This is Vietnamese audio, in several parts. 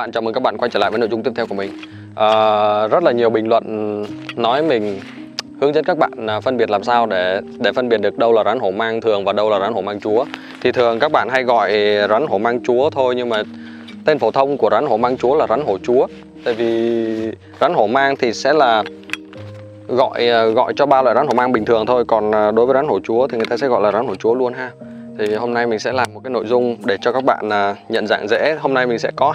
bạn, chào mừng các bạn quay trở lại với nội dung tiếp theo của mình. Rất là nhiều bình luận nói mình hướng dẫn các bạn phân biệt làm sao để phân biệt được đâu là rắn hổ mang thường và đâu là rắn hổ mang chúa. Thì thường các bạn hay gọi rắn hổ mang chúa thôi, nhưng mà tên phổ thông của rắn hổ mang chúa là rắn hổ chúa. Tại vì rắn hổ mang thì sẽ là gọi cho ba loại rắn hổ mang bình thường thôi, còn đối với rắn hổ chúa thì người ta sẽ gọi là rắn hổ chúa luôn ha. Thì hôm nay mình sẽ làm một cái nội dung để cho các bạn nhận dạng dễ. Hôm nay mình sẽ có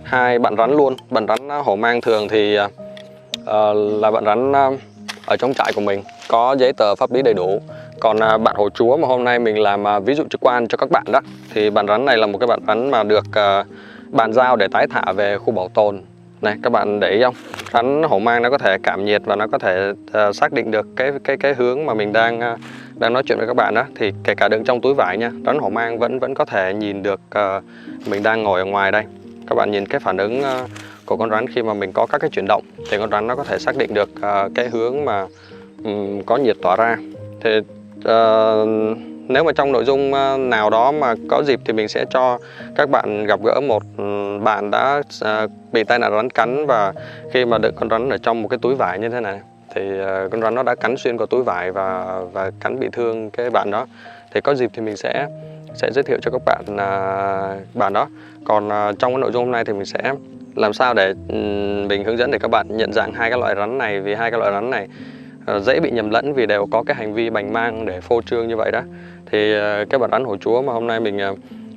hai bạn rắn luôn. Bạn rắn hổ mang thường thì là bạn rắn ở trong trại của mình, có giấy tờ pháp lý đầy đủ. Còn bạn hổ chúa mà hôm nay mình làm ví dụ trực quan cho các bạn đó, thì bạn rắn này là một cái bạn rắn mà được bàn giao để tái thả về khu bảo tồn. Này các bạn để ý không? Rắn hổ mang nó có thể cảm nhiệt và nó có thể xác định được cái hướng mà mình đang nói chuyện với các bạn đó. Thì kể cả đựng trong túi vải nha, rắn hổ mang vẫn có thể nhìn được mình đang ngồi ở ngoài đây. Các bạn nhìn cái phản ứng của con rắn khi mà mình có các cái chuyển động, thì con rắn nó có thể xác định được cái hướng mà có nhiệt tỏa ra. Thì nếu mà trong nội dung nào đó mà có dịp thì mình sẽ cho các bạn gặp gỡ một bạn đã bị tai nạn rắn cắn, và khi mà đựng con rắn ở trong một cái túi vải như thế này thì con rắn nó đã cắn xuyên qua túi vải và cắn bị thương cái bạn đó. Thì có dịp thì mình sẽ giới thiệu cho các bạn đó. Còn trong cái nội dung hôm nay thì mình sẽ làm sao để mình hướng dẫn để các bạn nhận dạng hai cái loại rắn này, vì hai cái loại rắn này dễ bị nhầm lẫn vì đều có cái hành vi bành mang để phô trương như vậy đó. Thì cái bạn rắn hổ chúa mà hôm nay mình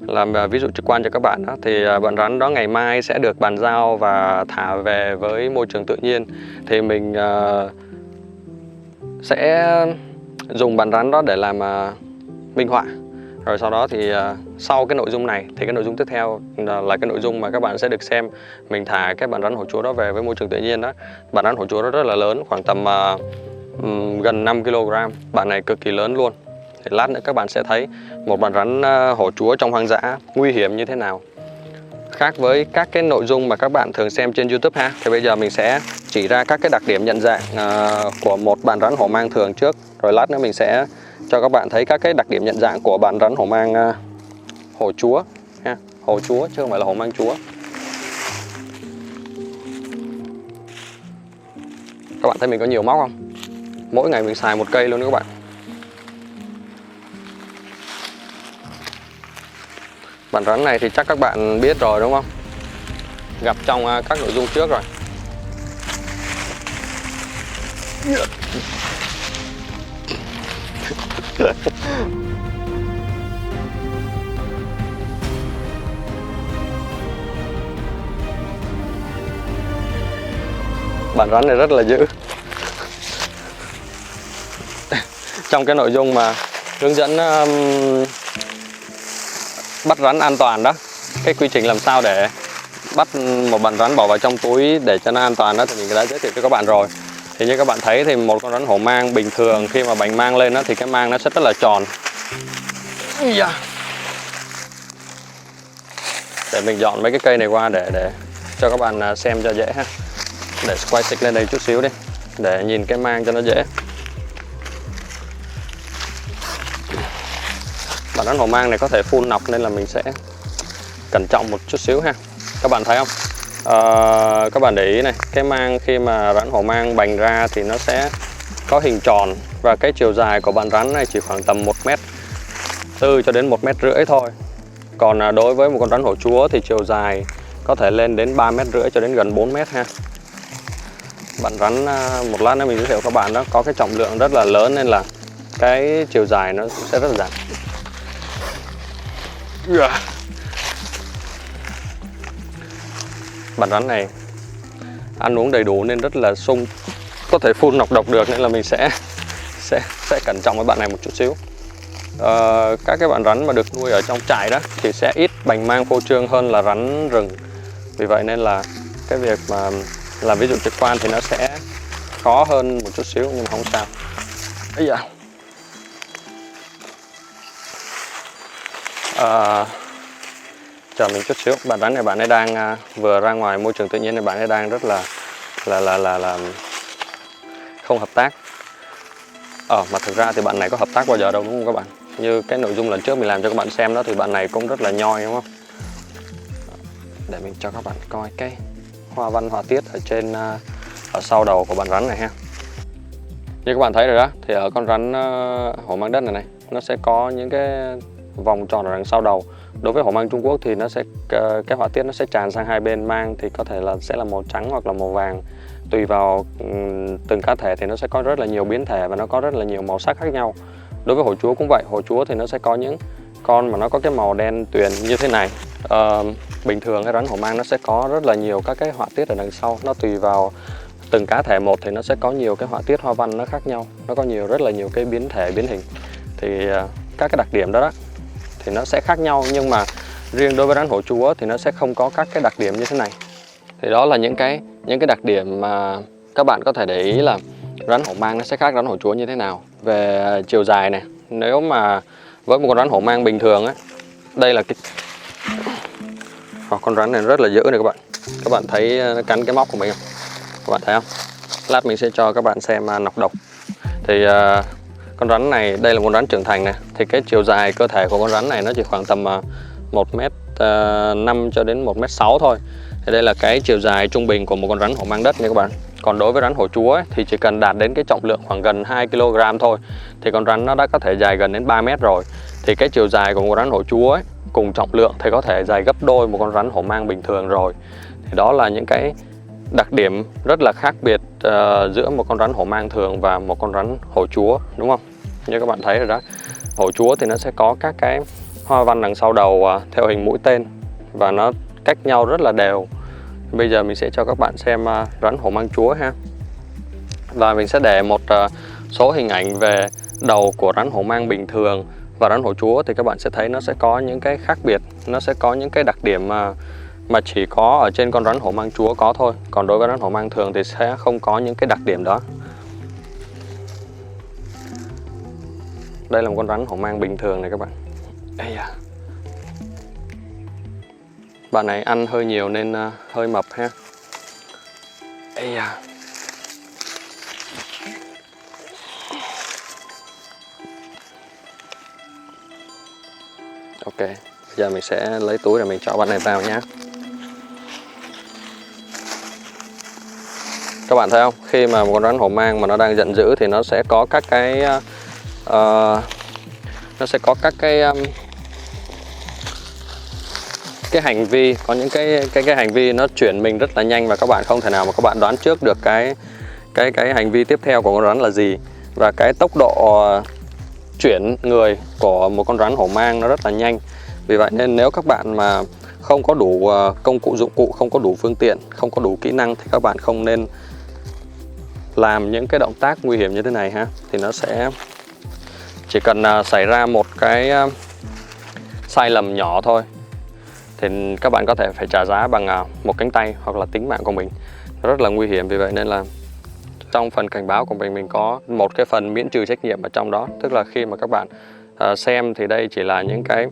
làm ví dụ trực quan cho các bạn đó, thì bạn rắn đó ngày mai sẽ được bàn giao và thả về với môi trường tự nhiên. Thì mình sẽ dùng bạn rắn đó để làm minh họa. Rồi sau đó thì sau cái nội dung này thì cái nội dung tiếp theo là cái nội dung mà các bạn sẽ được xem mình thả cái bạn rắn hổ chúa đó về với môi trường tự nhiên đó. Bạn rắn hổ chúa đó rất là lớn, khoảng tầm gần 5 kg. Bạn này cực kỳ lớn luôn. Thì lát nữa các bạn sẽ thấy một bạn rắn hổ chúa trong hoang dã nguy hiểm như thế nào, khác với các cái nội dung mà các bạn thường xem trên YouTube ha. Thì bây giờ mình sẽ chỉ ra các cái đặc điểm nhận dạng của một bạn rắn hổ mang thường trước, rồi lát nữa mình sẽ cho các bạn thấy các cái đặc điểm nhận dạng của bạn rắn hổ mang hổ chúa ha. Hổ chúa chứ không phải là hổ mang chúa. Các bạn thấy mình có nhiều móc không? Mỗi ngày mình xài một cây luôn đó các bạn. Bạn rắn này thì chắc các bạn biết rồi đúng không? Gặp trong các nội dung trước rồi. Bạn rắn này rất là dữ. Trong cái nội dung mà hướng dẫn bắt rắn an toàn đó, cái quy trình làm sao để bắt một bạn rắn bỏ vào trong túi để cho nó an toàn đó, thì mình đã giới thiệu cho các bạn rồi. Thì như các bạn thấy thì một con rắn hổ mang bình thường khi mà bành mang lên đó, thì cái mang nó sẽ rất là tròn. Để mình dọn mấy cái cây này qua để cho các bạn xem cho dễ ha. Để quay xịch lên đây chút xíu đi để nhìn cái mang cho nó dễ. Bạn rắn hổ mang này có thể phun nọc nên là mình sẽ cẩn trọng một chút xíu ha. Các bạn thấy không? Các bạn để ý này, cái mang khi mà rắn hổ mang bành ra thì nó sẽ có hình tròn, và cái chiều dài của bạn rắn này chỉ khoảng tầm 1m4 cho đến 1m50 thôi. Còn đối với một con rắn hổ chúa thì chiều dài có thể lên đến 3m50 cho đến gần 4m ha. Bạn rắn một lát nữa mình giới thiệu các bạn đó, có cái trọng lượng rất là lớn nên là cái chiều dài nó sẽ rất là dài. Bạn rắn này ăn uống đầy đủ nên rất là sung, có thể phun nọc độc được, nên là mình sẽ cẩn trọng với bạn này một chút xíu. Các cái bạn rắn mà được nuôi ở trong trại đó thì sẽ ít bành mang phô trương hơn là rắn rừng. Vì vậy nên là cái việc mà làm ví dụ trực quan thì nó sẽ khó hơn một chút xíu, nhưng mà không sao. Bây giờ chờ mình chút xíu. Bạn rắn này bạn ấy đang vừa ra ngoài môi trường tự nhiên, này bạn ấy đang rất là không hợp tác. Mà thực ra thì bạn này có hợp tác bao giờ đâu đúng không các bạn? Như cái nội dung lần trước mình làm cho các bạn xem đó thì bạn này cũng rất là nhoi đúng không? để mình cho các bạn coi cái hoa văn họa tiết ở trên ở sau đầu của bạn rắn này ha. Như các bạn thấy rồi đó, thì ở con rắn hổ mang đất này nó sẽ có những cái vòng tròn ở đằng sau đầu. Đối với hổ mang Trung Quốc thì nó sẽ cái họa tiết nó sẽ tràn sang hai bên mang, thì có thể là sẽ là màu trắng hoặc là màu vàng, tùy vào từng cá thể thì nó sẽ có rất là nhiều biến thể và nó có rất là nhiều màu sắc khác nhau. Đối với hổ chúa cũng vậy, hổ chúa thì nó sẽ có những con mà nó có cái màu đen tuyền như thế này. Bình thường cái rắn hổ mang nó sẽ có rất là nhiều các cái họa tiết ở đằng sau, nó tùy vào từng cá thể một thì nó sẽ có nhiều cái họa tiết hoa văn nó khác nhau, nó có rất là nhiều cái biến thể biến hình. Thì các cái đặc điểm đó thì nó sẽ khác nhau, nhưng mà riêng đối với rắn hổ chúa thì nó sẽ không có các cái đặc điểm như thế này. Thì đó là những cái đặc điểm mà các bạn có thể để ý là rắn hổ mang nó sẽ khác rắn hổ chúa như thế nào. Về chiều dài này, nếu mà với một con rắn hổ mang bình thường á, đây là cái con rắn này rất là dữ này các bạn thấy nó cắn cái móc của mình không? Các bạn thấy không? Lát mình sẽ cho các bạn xem nọc độc. Thì con rắn này, đây là một con rắn trưởng thành này, thì cái chiều dài cơ thể của con rắn này nó chỉ khoảng tầm 1m5 cho đến 1m6 thôi. Thì đây là cái chiều dài trung bình của một con rắn hổ mang đất nha các bạn. Còn đối với rắn hổ chúa ấy, thì chỉ cần đạt đến cái trọng lượng khoảng gần 2 kg thôi thì con rắn nó đã có thể dài gần đến 3 mét rồi. Thì cái chiều dài của một con rắn hổ chúa ấy, cùng trọng lượng thì có thể dài gấp đôi một con rắn hổ mang bình thường rồi. Thì đó là những cái đặc điểm rất là khác biệt giữa một con rắn hổ mang thường và một con rắn hổ chúa, đúng không? Như các bạn thấy rồi đó, hổ chúa thì nó sẽ có các cái hoa văn đằng sau đầu theo hình mũi tên và nó cách nhau rất là đều. Bây giờ mình sẽ cho các bạn xem rắn hổ mang chúa ha. Và mình sẽ để một số hình ảnh về đầu của rắn hổ mang bình thường và rắn hổ chúa, thì các bạn sẽ thấy nó sẽ có những cái khác biệt, nó sẽ có những cái đặc điểm mà chỉ có ở trên con rắn hổ mang chúa có thôi. Còn đối với rắn hổ mang thường thì sẽ không có những cái đặc điểm đó. Đây là một con rắn hổ mang bình thường này các bạn. Ây da. Bạn này ăn hơi nhiều nên hơi mập ha. Ây da. Ok, bây giờ mình sẽ lấy túi để mình cho bạn này vào nhé. Các bạn thấy không? Khi mà một con rắn hổ mang mà nó đang giận dữ thì nó sẽ có các cái cái hành vi, có những cái hành vi nó chuyển mình rất là nhanh và các bạn không thể nào mà các bạn đoán trước được cái hành vi tiếp theo của con rắn là gì. Và cái tốc độ chuyển người của một con rắn hổ mang nó rất là nhanh. Vì vậy nên nếu các bạn mà không có đủ công cụ dụng cụ, không có đủ phương tiện, không có đủ kỹ năng thì các bạn không nên làm những cái động tác nguy hiểm như thế này ha. Thì nó sẽ chỉ cần xảy ra một cái sai lầm nhỏ thôi thì các bạn có thể phải trả giá bằng một cánh tay hoặc là tính mạng của mình. Nó rất là nguy hiểm. Vì vậy nên là trong phần cảnh báo của mình có một cái phần miễn trừ trách nhiệm ở trong đó. Tức là khi mà các bạn xem thì đây chỉ là những cái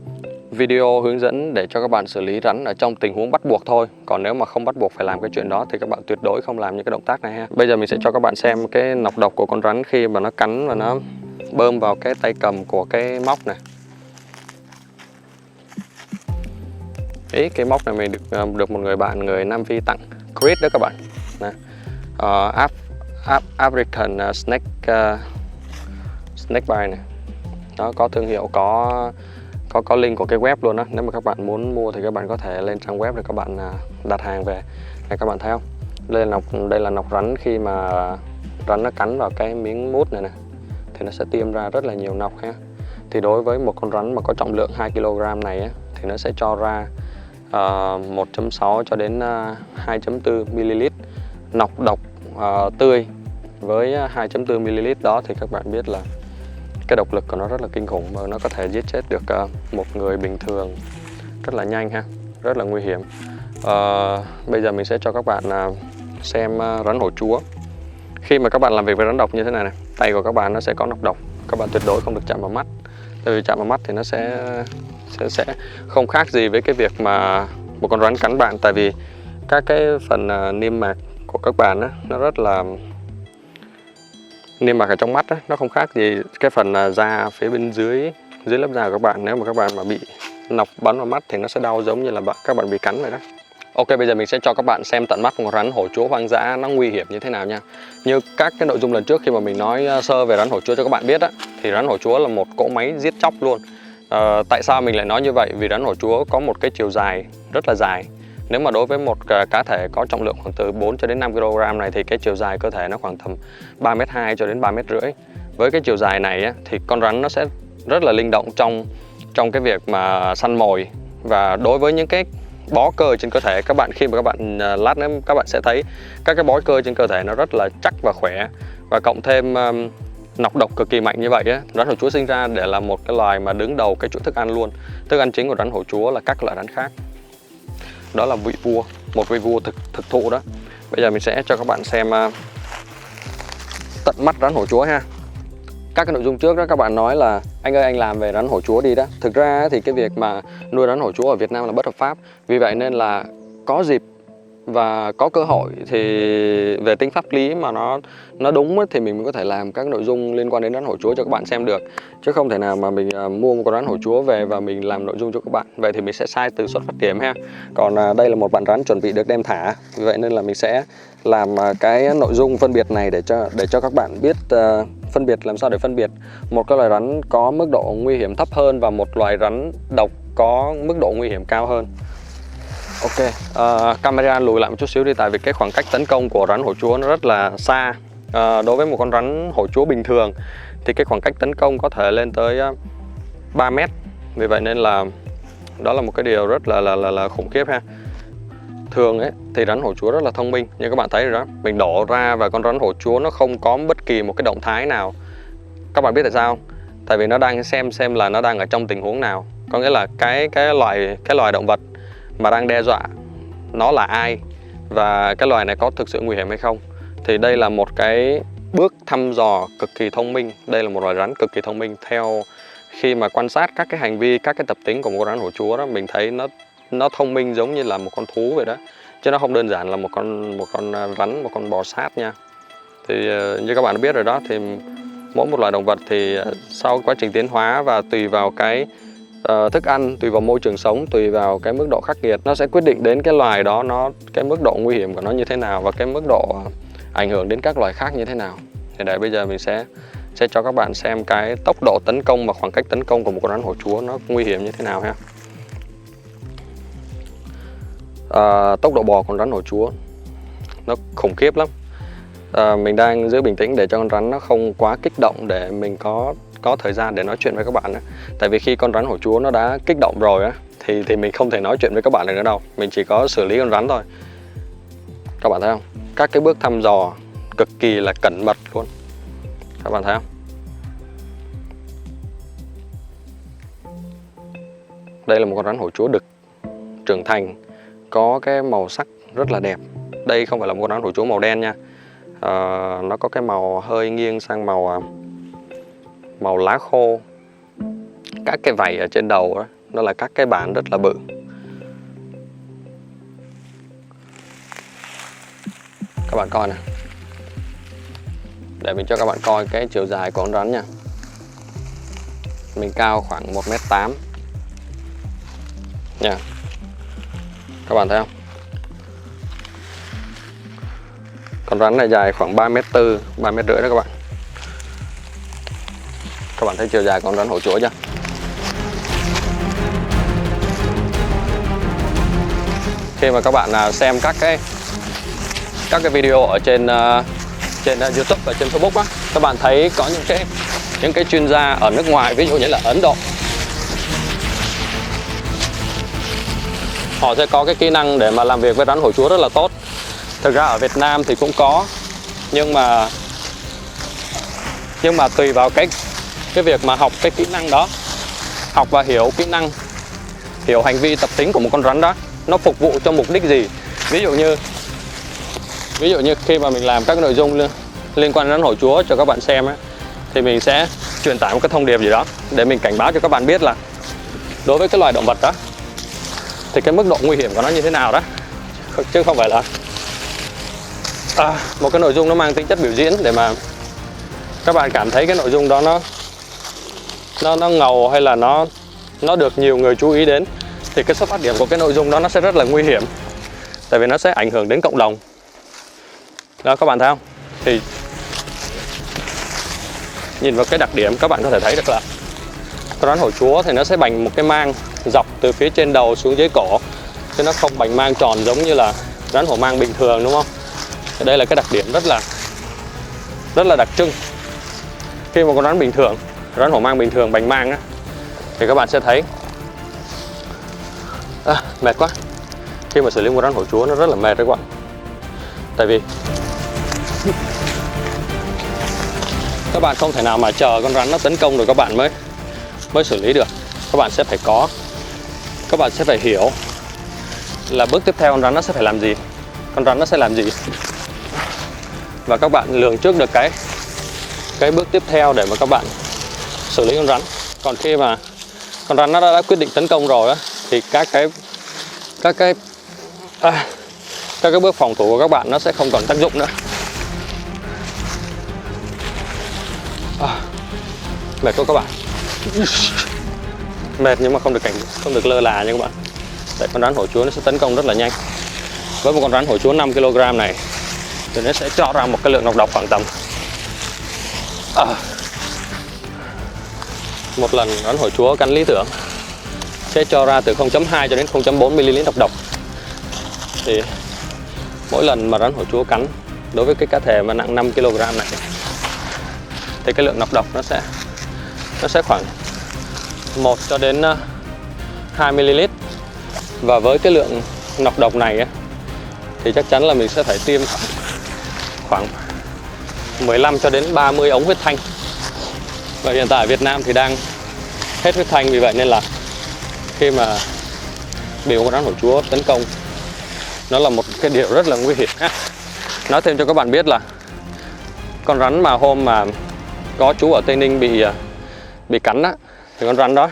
video hướng dẫn để cho các bạn xử lý rắn ở trong tình huống bắt buộc thôi. Còn nếu mà không bắt buộc phải làm cái chuyện đó thì các bạn tuyệt đối không làm những cái động tác này ha. Bây giờ mình sẽ cho các bạn xem cái nọc độc của con rắn khi mà nó cắn và nó bơm vào cái tay cầm của cái móc này. Ý, cái móc này mình được một người bạn người Nam Phi tặng, Chris đó các bạn. African Snake Bite này. Nó có thương hiệu, có link của cái web luôn đó. Nếu mà các bạn muốn mua thì các bạn có thể lên trang web để các bạn đặt hàng về. Này các bạn thấy không? Đây là nọc rắn khi mà rắn nó cắn vào cái miếng mút này nè thì nó sẽ tiêm ra rất là nhiều nọc ha. Thì đối với một con rắn mà có trọng lượng 2 kg này á, thì nó sẽ cho ra 1.6 cho đến 2.4 ml nọc độc tươi. Với 2.4 ml đó thì các bạn biết là cái độc lực của nó rất là kinh khủng và nó có thể giết chết được một người bình thường rất là nhanh ha, rất là nguy hiểm. Bây giờ mình sẽ cho các bạn xem rắn hổ chúa. Khi mà các bạn làm việc với rắn độc như thế này này, tay của các bạn nó sẽ có nọc độc. Các bạn tuyệt đối không được chạm vào mắt. Tại vì chạm vào mắt thì nó sẽ không khác gì với cái việc mà một con rắn cắn bạn. Tại vì các cái phần niêm mạc của các bạn á, nó rất là niêm mạc ở trong mắt á, nó không khác gì cái phần da phía bên dưới lớp da của các bạn. Nếu mà các bạn mà bị nọc bắn vào mắt thì nó sẽ đau giống như là các bạn bị cắn vậy đó. Ok, bây giờ mình sẽ cho các bạn xem tận mắt một con rắn hổ chúa hoang dã nó nguy hiểm như thế nào nha. Như các cái nội dung lần trước khi mà mình nói sơ về rắn hổ chúa cho các bạn biết á, thì rắn hổ chúa là một cỗ máy giết chóc luôn. Tại sao mình lại nói như vậy? Vì rắn hổ chúa có một cái chiều dài rất là dài. Nếu mà đối với một cá thể có trọng lượng khoảng từ 4 cho đến 5 kg này thì cái chiều dài cơ thể nó khoảng tầm 3,2 m cho đến 3,5 m. Với cái chiều dài này á, thì con rắn nó sẽ rất là linh động trong cái việc mà săn mồi. Và đối với những cái bó cơ trên cơ thể các bạn, khi mà các bạn lát nữa các bạn sẽ thấy các cái bó cơ trên cơ thể nó rất là chắc và khỏe, và cộng thêm nọc độc cực kỳ mạnh như vậy á, rắn hổ chúa sinh ra để là một cái loài mà đứng đầu cái chuỗi thức ăn luôn. Thức ăn chính của rắn hổ chúa là các loại rắn khác, đó là vị vua, một vị vua thực thụ đó. Bây giờ mình sẽ cho các bạn xem tận mắt rắn hổ chúa ha. Các cái nội dung trước đó các bạn nói là anh ơi anh làm về rắn hổ chúa đi đó. Thực ra thì cái việc mà nuôi rắn hổ chúa ở Việt Nam là bất hợp pháp. Vì vậy nên là có dịp và có cơ hội thì về tính pháp lý mà nó đúng thì mình mới có thể làm các nội dung liên quan đến rắn hổ chúa cho các bạn xem được. Chứ không thể nào mà mình mua một con rắn hổ chúa về và mình làm nội dung cho các bạn. Vậy thì mình sẽ sai từ xuất phát điểm ha. Còn đây là một bạn rắn chuẩn bị được đem thả. Vì vậy nên là mình sẽ làm cái nội dung phân biệt này để cho các bạn biết phân biệt, làm sao để phân biệt một cái loài rắn có mức độ nguy hiểm thấp hơn và một loài rắn độc có mức độ nguy hiểm cao hơn. Ok, camera lùi lại một chút xíu đi, tại vì cái khoảng cách tấn công của rắn hổ chúa nó rất là xa. Đối với một con rắn hổ chúa bình thường thì cái khoảng cách tấn công có thể lên tới 3 mét. Vì vậy nên là đó là một cái điều rất là khủng khiếp ha. Thường ấy thì rắn hổ chúa rất là thông minh, như các bạn thấy rồi đó. Mình đổ ra và con rắn hổ chúa nó không có bất kỳ một cái động thái nào. Các bạn biết tại sao không? Tại vì nó đang xem là nó đang ở trong tình huống nào. Có nghĩa là cái loài động vật mà đang đe dọa nó là ai, và cái loài này có thực sự nguy hiểm hay không. Thì đây là một cái bước thăm dò cực kỳ thông minh. Đây là một loài rắn cực kỳ thông minh. Theo khi mà quan sát các cái hành vi, các cái tập tính của một con rắn hổ chúa đó, mình thấy nó thông minh giống như là một con thú vậy đó, chứ nó không đơn giản là một con rắn, một con bò sát nha. Thì như các bạn đã biết rồi đó, thì mỗi một loài động vật thì sau quá trình tiến hóa và tùy vào cái thức ăn, tùy vào môi trường sống, tùy vào cái mức độ khắc nghiệt, nó sẽ quyết định đến cái loài đó cái mức độ nguy hiểm của nó như thế nào và cái mức độ ảnh hưởng đến các loài khác như thế nào. Thì để bây giờ mình sẽ cho các bạn xem cái tốc độ tấn công và khoảng cách tấn công của một con rắn hổ chúa nó nguy hiểm như thế nào ha. Tốc độ bò con rắn hổ chúa nó khủng khiếp lắm. Mình đang giữ bình tĩnh để cho con rắn nó không quá kích động, để mình có thời gian để nói chuyện với các bạn á. Tại vì khi con rắn hổ chúa nó đã kích động rồi á thì mình không thể nói chuyện với các bạn được nữa đâu. Mình chỉ có xử lý con rắn thôi. Các bạn thấy không? Các cái bước thăm dò cực kỳ là cẩn mật luôn. Các bạn thấy không? Đây là một con rắn hổ chúa đực trưởng thành, có cái màu sắc rất là đẹp. Đây không phải là một con rắn hổ chúa màu đen nha. Nó có cái màu hơi nghiêng sang màu lá khô. Các cái vảy ở trên đầu đó, nó là các cái bản rất là bự. Các bạn coi nè. Để mình cho các bạn coi cái chiều dài của con rắn nha. Mình cao khoảng 1m8 nha. Các bạn thấy không? Con rắn này dài khoảng 3m4, 3m5 đó các bạn. Các bạn thấy chiều dài con rắn hổ chúa chưa? Khi mà các bạn xem các cái video ở trên YouTube và trên Facebook á, các bạn thấy có những cái chuyên gia ở nước ngoài, ví dụ như là Ấn Độ, họ sẽ có cái kỹ năng để mà làm việc với rắn hổ chúa rất là tốt. Thực ra ở Việt Nam thì cũng có, nhưng mà tùy vào cái việc mà học cái kỹ năng đó, học và hiểu kỹ năng, hiểu hành vi tập tính của một con rắn đó, nó phục vụ cho mục đích gì. Ví dụ như khi mà mình làm các nội dung liên quan đến rắn hổ chúa cho các bạn xem ấy, thì mình sẽ truyền tải một cái thông điệp gì đó để mình cảnh báo cho các bạn biết là đối với cái loài động vật đó thì cái mức độ nguy hiểm của nó như thế nào đó, chứ không phải là một cái nội dung nó mang tính chất biểu diễn để mà các bạn cảm thấy cái nội dung đó nó ngầu hay là nó được nhiều người chú ý đến. Thì cái xuất phát điểm của cái nội dung đó nó sẽ rất là nguy hiểm. tại vì nó sẽ ảnh hưởng đến cộng đồng. Đó các bạn thấy không? Thì nhìn vào cái đặc điểm các bạn có thể thấy được là con rắn hổ chúa thì nó sẽ bành một cái mang dọc từ phía trên đầu xuống dưới cổ, chứ nó không bành mang tròn giống như là rắn hổ mang bình thường, đúng không? Thì đây là cái đặc điểm rất là đặc trưng. Khi một con rắn bình thường, rắn hổ mang bình thường bành mang á, thì các bạn sẽ thấy mệt quá. Khi mà xử lý một rắn hổ chúa nó rất là mệt đấy các bạn. Tại vì các bạn không thể nào mà chờ con rắn nó tấn công rồi các bạn mới xử lý được. Các bạn sẽ phải hiểu là bước tiếp theo con rắn nó sẽ phải làm gì, con rắn nó sẽ làm gì, và các bạn lường trước được cái bước tiếp theo để mà các bạn xử lý con rắn. Còn khi mà con rắn nó đã quyết định tấn công rồi á, thì các cái bước phòng thủ của các bạn nó sẽ không còn tác dụng nữa. Mệt quá các bạn. Mệt nhưng mà không được lơ là nha các bạn. Tại con rắn hổ chúa nó sẽ tấn công rất là nhanh. Với một con rắn hổ chúa 5 kg này thì nó sẽ cho ra một cái lượng nọc độc khoảng tầm một lần rắn hổ chúa cắn lý tưởng sẽ cho ra từ 0,2 cho đến 0,4 ml nọc độc. Thì mỗi lần mà rắn hổ chúa cắn đối với cái cá thể mà nặng 5 kg này thì cái lượng nọc độc nó sẽ khoảng 1 cho đến 2 ml. Và với cái lượng nọc độc này ấy, thì chắc chắn là mình sẽ phải tiêm khoảng 15 cho đến 30 ống huyết thanh. Và hiện tại Việt Nam thì đang hết huyết thanh, vì vậy nên là khi mà bị một rắn hổ chúa tấn công nó là một cái điều rất là nguy hiểm. Nói thêm cho các bạn biết là con rắn mà hôm mà có chú ở Tây Ninh bị cắn á, thì con rắn đó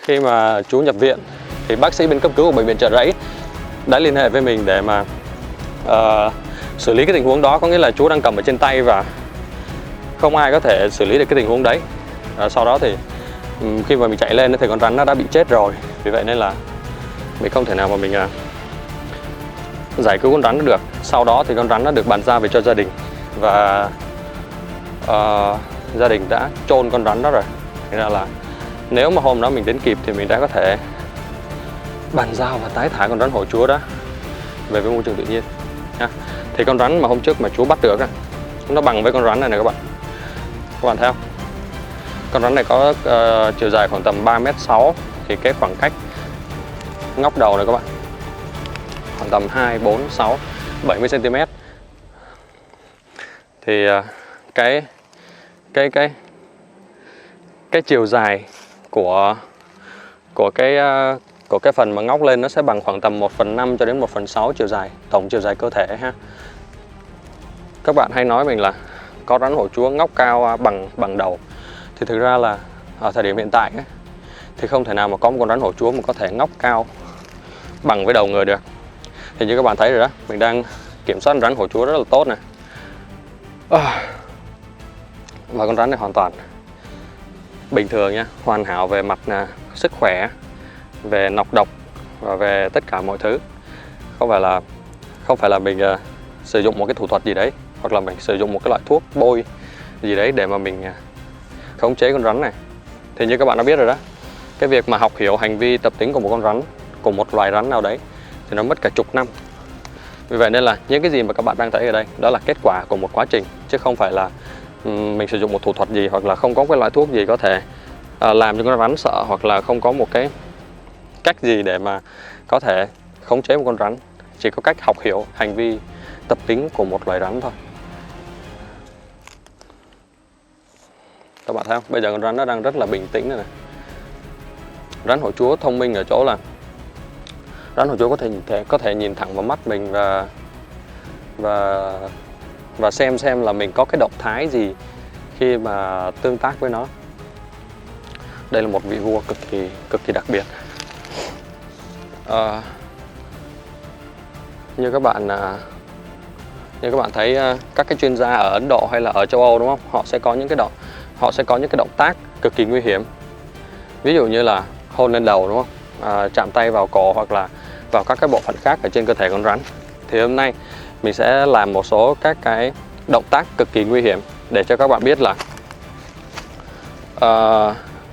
khi mà chú nhập viện thì bác sĩ bên cấp cứu của bệnh viện Chợ Rẫy đã liên hệ với mình để mà xử lý cái tình huống đó. Có nghĩa là chú đang cầm ở trên tay và không ai có thể xử lý được cái tình huống đấy. Sau đó thì khi mà mình chạy lên thì con rắn nó đã bị chết rồi, vì vậy nên là mình không thể nào mà mình giải cứu con rắn được. Sau đó thì con rắn nó được bàn giao về cho gia đình, và gia đình đã chôn con rắn đó rồi. Thế ra là nếu mà hôm đó mình đến kịp thì mình đã có thể bàn giao và tái thả con rắn hổ chúa đó về với môi trường tự nhiên. Thì con rắn mà hôm trước mà chú bắt được nó bằng với con rắn này các bạn. Các bạn thấy không? Con rắn này có chiều dài khoảng tầm 3,6 m, thì cái khoảng cách ngóc đầu này các bạn khoảng tầm 2, 4, 6, 70 cm. Thì cái chiều dài của cái phần mà ngóc lên nó sẽ bằng khoảng tầm 1/5 cho đến 1/6 chiều dài, tổng chiều dài cơ thể ha. Các bạn hay nói mình là có rắn hổ chúa ngóc cao bằng đầu, thì thực ra là ở thời điểm hiện tại ấy, thì không thể nào mà có một con rắn hổ chúa mà có thể ngóc cao bằng với đầu người được. Thì như các bạn thấy rồi đó, mình đang kiểm soát rắn hổ chúa rất là tốt này. Và con rắn này hoàn toàn bình thường nha, hoàn hảo về mặt sức khỏe, về nọc độc và về tất cả mọi thứ. Không phải là mình sử dụng một cái thủ thuật gì đấy, hoặc là mình sử dụng một cái loại thuốc bôi gì đấy để mà mình khống chế con rắn này. Thì như các bạn đã biết rồi đó, cái việc mà học hiểu hành vi tập tính của một con rắn, của một loài rắn nào đấy, thì nó mất cả chục năm. Vì vậy nên là những cái gì mà các bạn đang thấy ở đây đó là kết quả của một quá trình, chứ không phải là mình sử dụng một thủ thuật gì, hoặc là không có cái loại thuốc gì có thể làm cho con rắn sợ, hoặc là không có một cái cách gì để mà có thể khống chế một con rắn. Chỉ có cách học hiểu hành vi tập tính của một loài rắn thôi. Các bạn thấy không? Bây giờ con rắn nó đang rất là bình tĩnh này. Rắn hổ chúa thông minh ở chỗ là rắn hổ chúa có thể nhìn thẳng vào mắt mình và xem là mình có cái động thái gì khi mà tương tác với nó. Đây là một vị vua cực kỳ đặc biệt. Như các bạn thấy các cái chuyên gia ở Ấn Độ hay là ở châu Âu, đúng không? Họ sẽ có những cái động tác cực kỳ nguy hiểm. Ví dụ như là hôn lên đầu, đúng không? Chạm tay vào cổ hoặc là vào các cái bộ phận khác ở trên cơ thể con rắn. Thì hôm nay mình sẽ làm một số các cái động tác cực kỳ nguy hiểm để cho các bạn biết là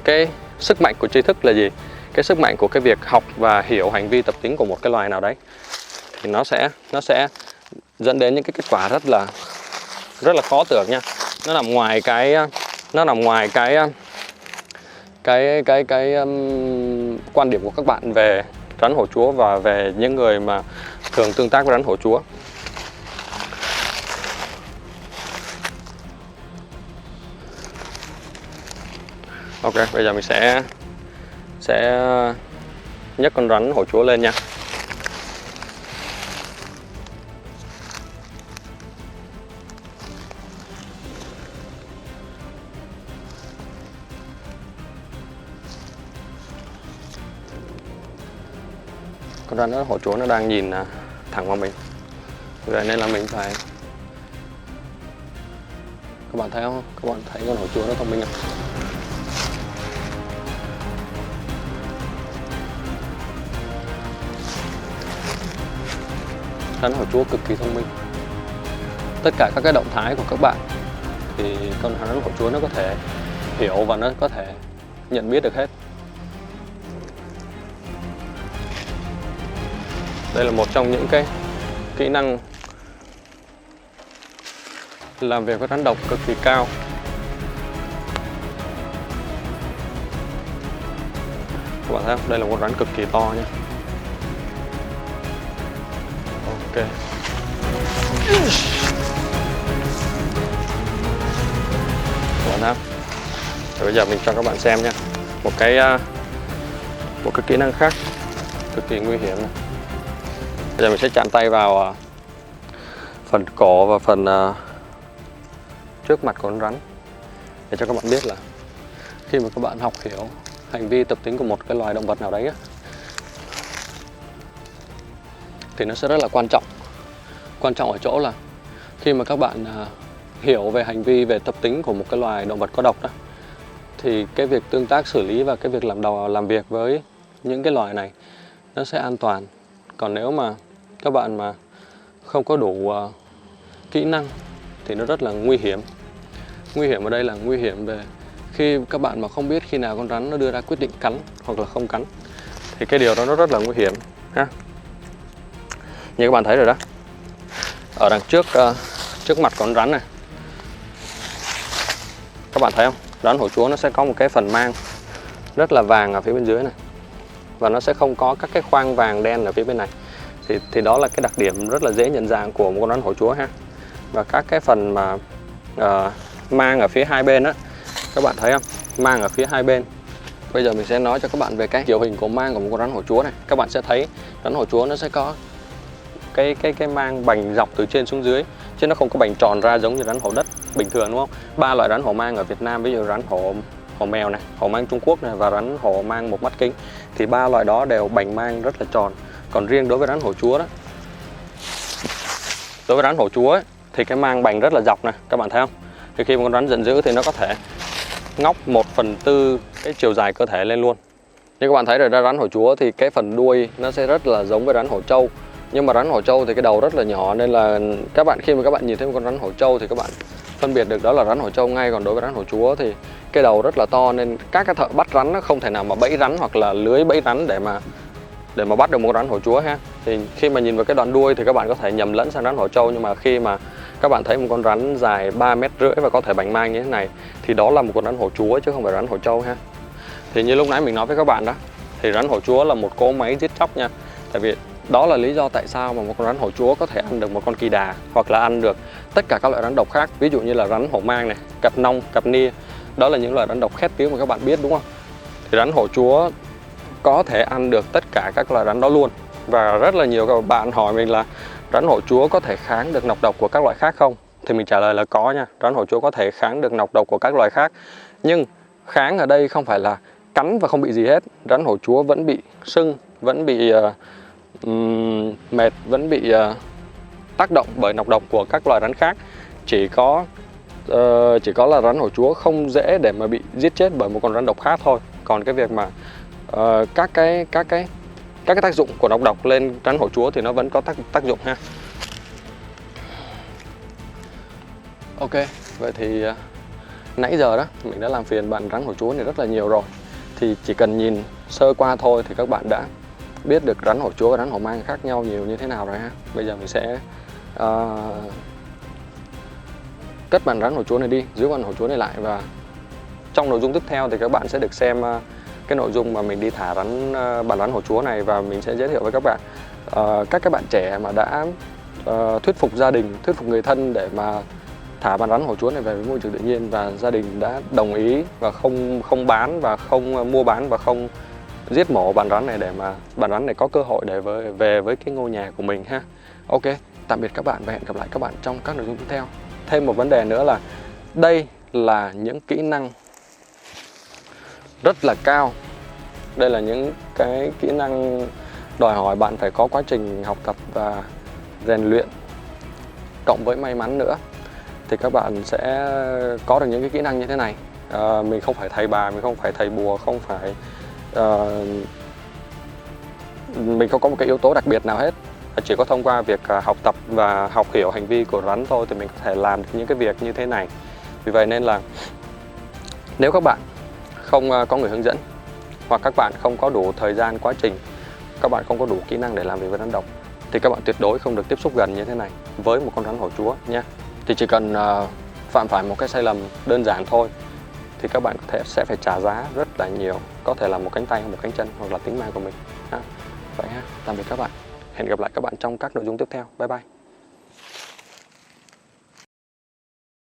cái sức mạnh của tri thức là gì, cái sức mạnh của cái việc học và hiểu hành vi tập tính của một cái loài nào đấy, thì nó sẽ dẫn đến những cái kết quả rất là khó tưởng nha. Nó nằm ngoài cái quan điểm của các bạn về rắn hổ chúa và về những người mà thường tương tác với rắn hổ chúa. Ok, bây giờ mình sẽ nhấc con rắn hổ chúa lên nha. Con rắn hổ chúa nó đang nhìn thẳng vào mình, vậy nên là mình phải, các bạn thấy không? Các bạn thấy con hổ chúa nó thông minh không? Rắn hổ chúa cực kỳ thông minh. Tất cả các cái động thái của các bạn thì con rắn hổ chúa nó có thể hiểu và nó có thể nhận biết được hết. Đây là một trong những cái kỹ năng làm việc với rắn độc cực kỳ cao. Các bạn thấy không? Đây là một rắn cực kỳ to nha. Ok. Các bạn thấy không? Rồi bây giờ mình cho các bạn xem nha. Một cái kỹ năng khác cực kỳ nguy hiểm này. Bây giờ mình sẽ chạm tay vào phần cổ và phần trước mặt của con rắn để cho các bạn biết là khi mà các bạn học hiểu hành vi tập tính của một cái loài động vật nào đấy thì nó sẽ rất là quan trọng. Quan trọng ở chỗ là khi mà các bạn hiểu về hành vi, về tập tính của một cái loài động vật có độc đó, thì cái việc tương tác xử lý và cái việc làm việc với những cái loài này nó sẽ an toàn. Còn nếu mà các bạn mà không có đủ kỹ năng thì nó rất là nguy hiểm. Nguy hiểm ở đây là nguy hiểm về khi các bạn mà không biết khi nào con rắn nó đưa ra quyết định cắn hoặc là không cắn, thì cái điều đó nó rất là nguy hiểm ha. Như các bạn thấy rồi đó, ở đằng trước mặt con rắn này, các bạn thấy không? Rắn hổ chúa nó sẽ có một cái phần mang rất là vàng ở phía bên dưới này, và nó sẽ không có các cái khoang vàng đen ở phía bên này. Thì đó là cái đặc điểm rất là dễ nhận dạng của một con rắn hổ chúa ha. Và các cái phần mà mang ở phía hai bên á, các bạn thấy không? Mang ở phía hai bên. Bây giờ mình sẽ nói cho các bạn về cái kiểu hình của mang của một con rắn hổ chúa này. Các bạn sẽ thấy rắn hổ chúa nó sẽ có cái mang bành dọc từ trên xuống dưới, chứ nó không có bành tròn ra giống như rắn hổ đất bình thường, đúng không? 3 loại rắn hổ mang ở Việt Nam, ví dụ rắn hổ mèo này, hổ mang Trung Quốc này và rắn hổ mang một mắt kính, thì 3 loại đó đều bành mang rất là tròn. Còn riêng đối với rắn hổ chúa đó, đối với rắn hổ chúa ấy, thì cái mang bành rất là dọc này, các bạn thấy không? Thì khi một con rắn giận dữ thì nó có thể ngóc 1/4 cái chiều dài cơ thể lên luôn. Như các bạn thấy rồi đó, rắn hổ chúa thì cái phần đuôi nó sẽ rất là giống với rắn hổ trâu. Nhưng mà rắn hổ trâu thì cái đầu rất là nhỏ, nên là khi mà các bạn nhìn thấy một con rắn hổ trâu thì các bạn phân biệt được đó là rắn hổ trâu ngay. Còn đối với rắn hổ chúa thì cái đầu rất là to, nên các cái thợ bắt rắn nó không thể nào mà bẫy rắn hoặc là lưới bẫy rắn để mà bắt được một rắn hổ chúa ha. Thì khi mà nhìn vào cái đoạn đuôi thì các bạn có thể nhầm lẫn sang rắn hổ trâu, nhưng mà khi mà các bạn thấy một con rắn dài 3,5 mét và có thể bành mang như thế này thì đó là một con rắn hổ chúa chứ không phải rắn hổ trâu ha. Thì như lúc nãy mình nói với các bạn đó, thì rắn hổ chúa là một cỗ máy giết chóc nha. Tại vì đó là lý do tại sao mà một con rắn hổ chúa có thể ăn được một con kỳ đà hoặc là ăn được tất cả các loại rắn độc khác. Ví dụ như là rắn hổ mang này, cặp nong, cặp nia, đó là những loại rắn độc khét tiếng mà các bạn biết, đúng không? Thì rắn hổ chúa có thể ăn được tất cả các loại rắn đó luôn. Và rất là nhiều các bạn hỏi mình là rắn hổ chúa có thể kháng được nọc độc của các loại khác không? Thì mình trả lời là có nha. Rắn hổ chúa có thể kháng được nọc độc của các loài khác. Nhưng kháng ở đây không phải là cắn và không bị gì hết. Rắn hổ chúa vẫn bị sưng, vẫn bị mệt, vẫn bị tác động bởi nọc độc của các loài rắn khác. Chỉ có là rắn hổ chúa không dễ để mà bị giết chết bởi một con rắn độc khác thôi. Còn cái việc mà các cái tác dụng của nọc độc lên rắn hổ chúa thì nó vẫn có tác dụng ha. Ok, vậy thì nãy giờ đó mình đã làm phiền bạn rắn hổ chúa này rất là nhiều rồi. Thì chỉ cần nhìn sơ qua thôi thì các bạn đã biết được rắn hổ chúa và rắn hổ mang khác nhau nhiều như thế nào rồi ha. Bây giờ mình sẽ cất bạn rắn hổ chúa này đi, giữ bạn hổ chúa này lại, và trong nội dung tiếp theo thì các bạn sẽ được xem cái nội dung mà mình đi thả bạn rắn hổ chúa này, và mình sẽ giới thiệu với các bạn các bạn trẻ mà đã thuyết phục gia đình, thuyết phục người thân để mà thả bạn rắn hổ chúa này về với môi trường tự nhiên, và gia đình đã đồng ý và không bán và không mua bán và không giết mổ bạn rắn này, để mà bạn rắn này có cơ hội để về với cái ngôi nhà của mình ha. Ok, tạm biệt các bạn và hẹn gặp lại các bạn trong các nội dung tiếp theo. Thêm một vấn đề nữa là đây là những kỹ năng rất là cao. Đây là những cái kỹ năng đòi hỏi bạn phải có quá trình học tập và rèn luyện, cộng với may mắn nữa, thì các bạn sẽ có được những cái kỹ năng như thế này. Mình không phải thầy bà, mình không phải thầy bùa, không phải mình không có một cái yếu tố đặc biệt nào hết. Chỉ có thông qua việc học tập và học hiểu hành vi của rắn thôi thì mình có thể làm được những cái việc như thế này. Vì vậy nên là nếu các bạn không có người hướng dẫn, hoặc các bạn không có đủ thời gian quá trình, các bạn không có đủ kỹ năng để làm việc với rắn độc, thì các bạn tuyệt đối không được tiếp xúc gần như thế này với một con rắn hổ chúa nha. Thì chỉ cần phạm phải một cái sai lầm đơn giản thôi thì các bạn sẽ phải trả giá rất là nhiều, có thể là một cánh tay, một cánh chân, hoặc là tính mạng của mình. Vậy ha, tạm biệt các bạn. Hẹn gặp lại các bạn trong các nội dung tiếp theo. Bye bye.